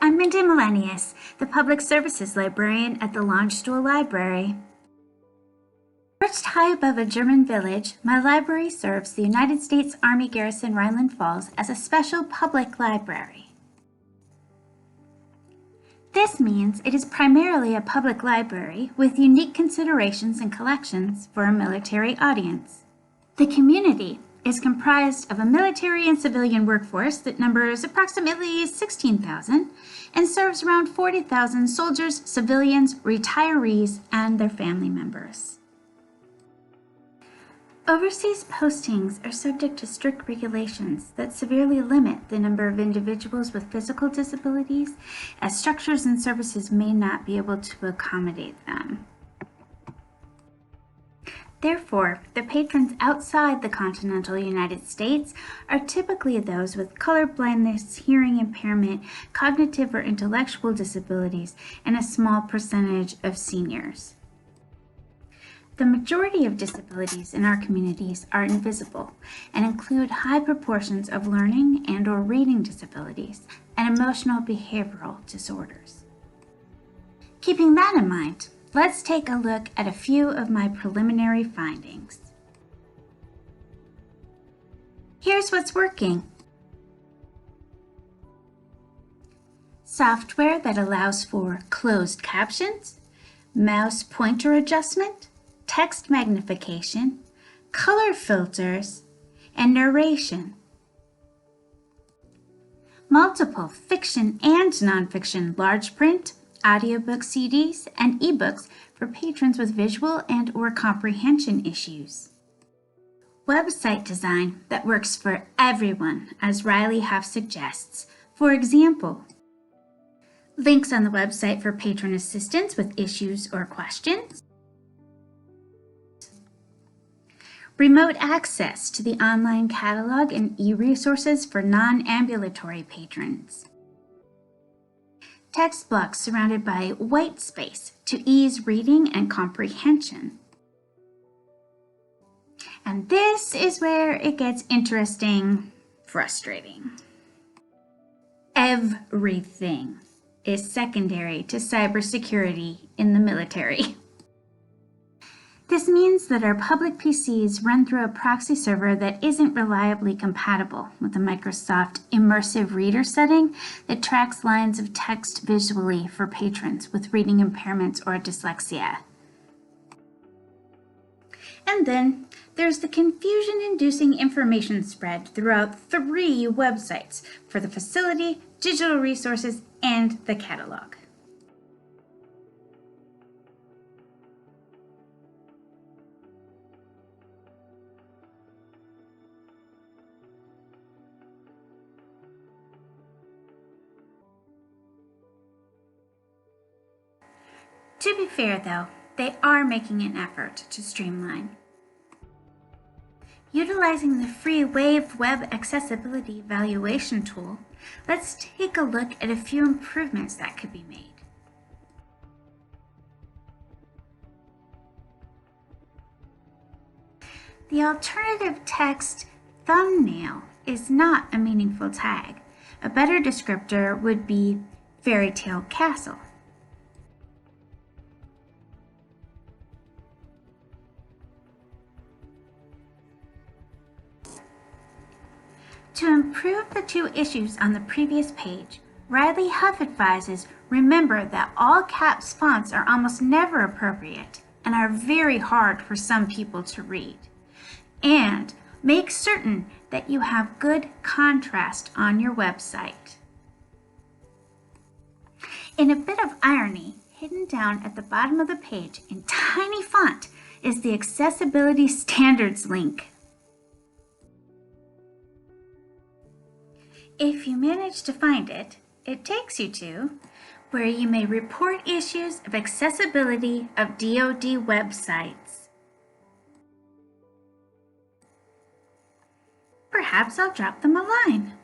I'm Mindy Malenius, the Public Services Librarian at the Landstuhl Library. Perched high above a German village, my library serves the United States Army Garrison Rhineland Falls as a special public library. This means it is primarily a public library with unique considerations and collections for a military audience. The community is comprised of a military and civilian workforce that numbers approximately 16,000 and serves around 40,000 soldiers, civilians, retirees, and their family members. Overseas postings are subject to strict regulations that severely limit the number of individuals with physical disabilities, as structures and services may not be able to accommodate them. Therefore, the patrons outside the continental United States are typically those with color blindness, hearing impairment, cognitive or intellectual disabilities, and a small percentage of seniors. The majority of disabilities in our communities are invisible and include high proportions of learning and/or reading disabilities and emotional behavioral disorders. Keeping that in mind, let's take a look at a few of my preliminary findings. Here's what's working. Software that allows for closed captions, mouse pointer adjustment, text magnification, color filters, and narration. Multiple fiction and nonfiction large print, audiobook CDs, and ebooks for patrons with visual and/or comprehension issues. Website design that works for everyone, as Riley Huff suggests. For example, links on the website for patron assistance with issues or questions, remote access to the online catalog and e-resources for non-ambulatory patrons, text blocks surrounded by white space to ease reading and comprehension. And this is where it gets interesting, frustrating. Everything is secondary to cybersecurity in the military. This means that our public PCs run through a proxy server that isn't reliably compatible with the Microsoft Immersive Reader setting that tracks lines of text visually for patrons with reading impairments or dyslexia. And then there's the confusion-inducing information spread throughout 3 websites for the facility, digital resources, and the catalog. To be fair, though, they are making an effort to streamline. Utilizing the free Wave Web Accessibility Evaluation tool, let's take a look at a few improvements that could be made. The alternative text thumbnail is not a meaningful tag. A better descriptor would be fairy tale castle. To improve the 2 issues on the previous page, Riley Huff advises remember that all caps fonts are almost never appropriate and are very hard for some people to read. And make certain that you have good contrast on your website. In a bit of irony, hidden down at the bottom of the page in tiny font is the Accessibility Standards link. If you manage to find it, it takes you to where you may report issues of accessibility of DoD websites. Perhaps I'll drop them a line.